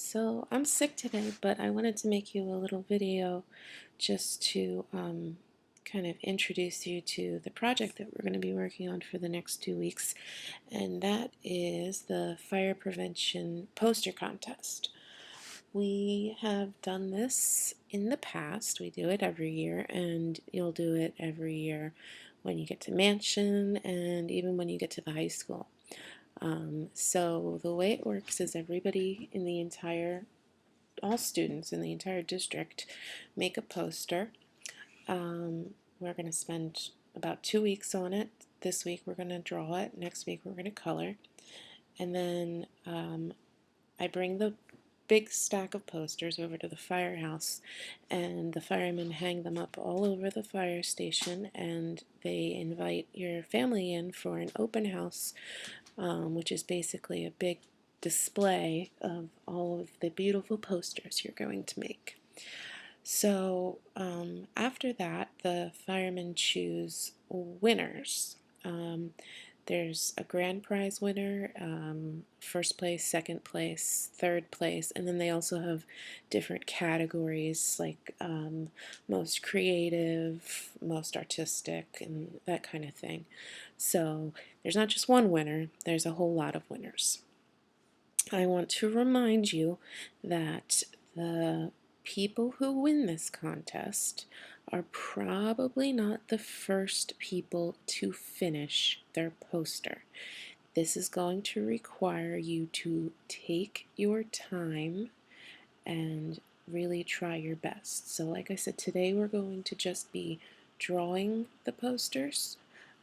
So I'm sick today, but I wanted to make you a little video just to kind of introduce you to the project that we're going to be working on for the next 2 weeks, and that is the fire prevention poster contest. We have done this in the past. We do it every year, and you'll do it every year when you get to Mansion and even when you get to the high school. So the way it works is everybody in the all students in the entire district make a poster. We're going to spend about 2 weeks on it. This week we're going to draw it. Next week we're going to color. And then I bring the big stack of posters over to the firehouse, and the firemen hang them up all over the fire station, and they invite your family in for an open house, which is basically a big display of all of the beautiful posters you're going to make. So after that, the firemen choose winners. There's a grand prize winner, first place, second place, third place, and then they also have different categories like most creative, most artistic, and that kind of thing. So there's not just one winner, there's a whole lot of winners. I want to remind you that the people who win this contest are probably not the first people to finish their poster. This is going to require you to take your time and really try your best. So like I said, today we're going to just be drawing the posters,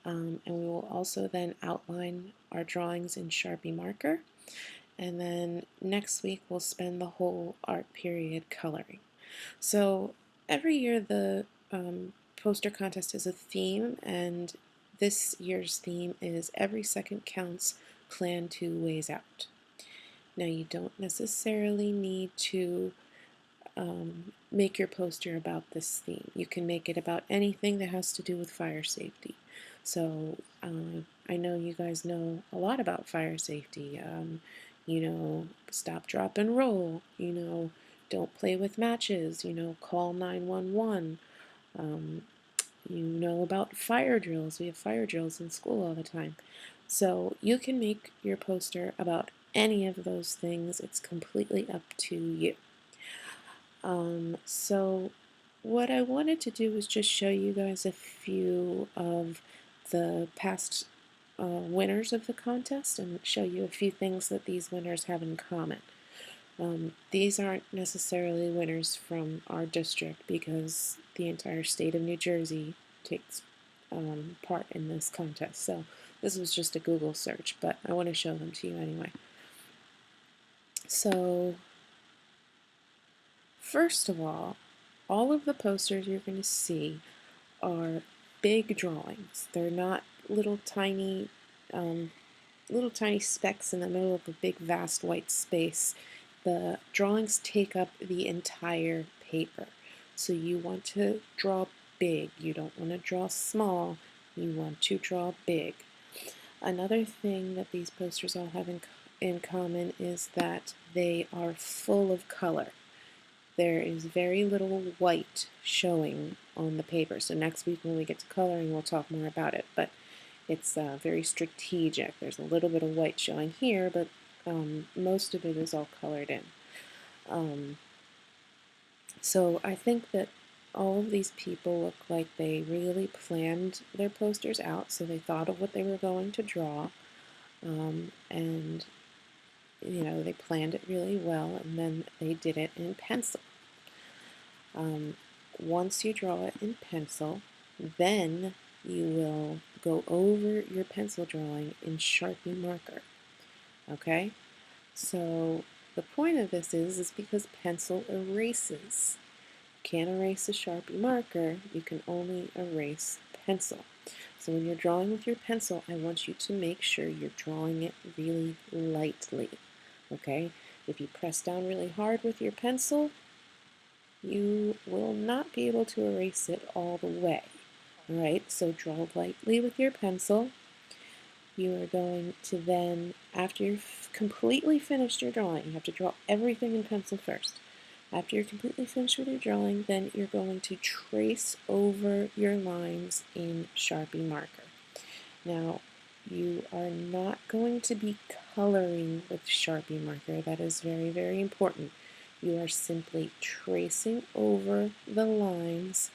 and we will also then outline our drawings in Sharpie marker. And then next week we'll spend the whole art period coloring. So every year the poster contest is a theme, and this year's theme is Every Second Counts, Plan 2 Ways Out. Now you don't necessarily need to make your poster about this theme. You can make it about anything that has to do with fire safety. So I know you guys know a lot about fire safety. Stop, drop, and roll. Don't play with matches. Call 911. About fire drills. We have fire drills in school all the time. So you can make your poster about any of those things. It's completely up to you. So what I wanted to do was just show you guys a few of the past winners of the contest and show you a few things that these winners have in common. These aren't necessarily winners from our district because the entire state of New Jersey takes part in this contest. So this was just a Google search, but I want to show them to you anyway. So first of all of the posters you're going to see are big drawings. They're not little tiny specks in the middle of a big vast white space. The drawings take up the entire paper. So you want to draw big. You don't want to draw small. You want to draw big. Another thing that these posters all have in common is that they are full of color. There is very little white showing on the paper. So next week when we get to coloring, we'll talk more about it. But it's very strategic. There's a little bit of white showing here, but most of it is all colored in. So I think that all of these people look like they really planned their posters out, so they thought of what they were going to draw, and they planned it really well, and then they did it in pencil. Once you draw it in pencil, then you will go over your pencil drawing in Sharpie marker. Okay? So the point of this is because pencil erases. You can't erase a Sharpie marker, you can only erase pencil. So when you're drawing with your pencil, I want you to make sure you're drawing it really lightly. Okay? If you press down really hard with your pencil, you will not be able to erase it all the way. Alright, so draw lightly with your pencil, you are going to then, after you've completely finished your drawing, you have to draw everything in pencil first. After you're completely finished with your drawing, then you're going to trace over your lines in Sharpie marker. Now, you are not going to be coloring with Sharpie marker. That is very, very important. You are simply tracing over the lines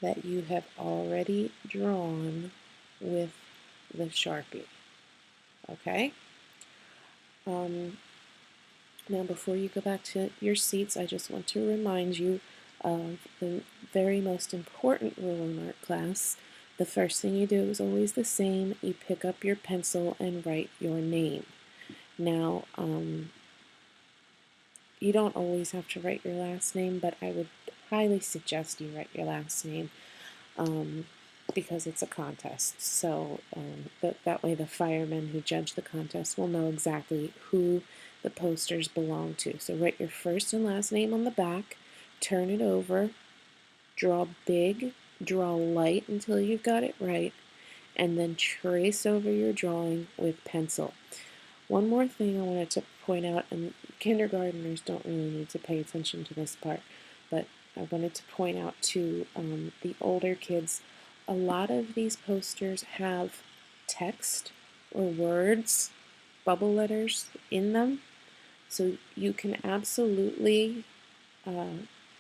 that you have already drawn with the Sharpie. Okay? Now, before you go back to your seats, I just want to remind you of the very most important rule in art class. The first thing you do is always the same. You pick up your pencil and write your name. Now, you don't always have to write your last name, but I would highly suggest you write your last name because it's a contest. So that way the firemen who judge the contest will know exactly who the posters belong to. So write your first and last name on the back, turn it over, draw big, draw light until you've got it right, and then trace over your drawing with pencil. One more thing I wanted to point out, and kindergartners don't really need to pay attention to this part, but I wanted to point out to the older kids, a lot of these posters have text or words, bubble letters in them, so you can absolutely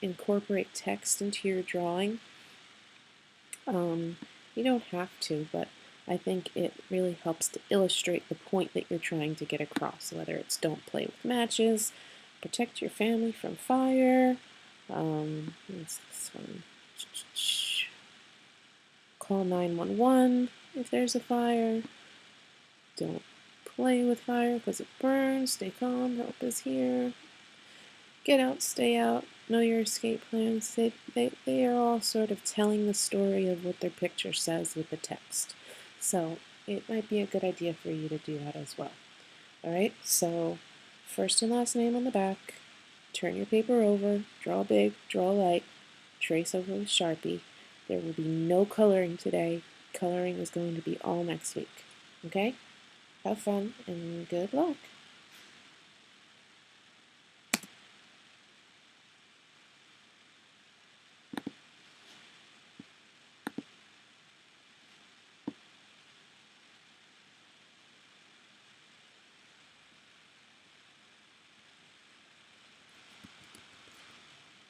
incorporate text into your drawing. You don't have to, but I think it really helps to illustrate the point that you're trying to get across, whether it's don't play with matches, protect your family from fire, what's this one? Call 911 if there's a fire, don't play with fire because it burns, stay calm, help is here, get out, stay out, know your escape plans. They are all sort of telling the story of what their picture says with the text. So it might be a good idea for you to do that as well. Alright, so first and last name on the back, turn your paper over, draw big, draw light, trace over with Sharpie. There will be no coloring today. Coloring is going to be all next week. Okay? Have fun and good luck.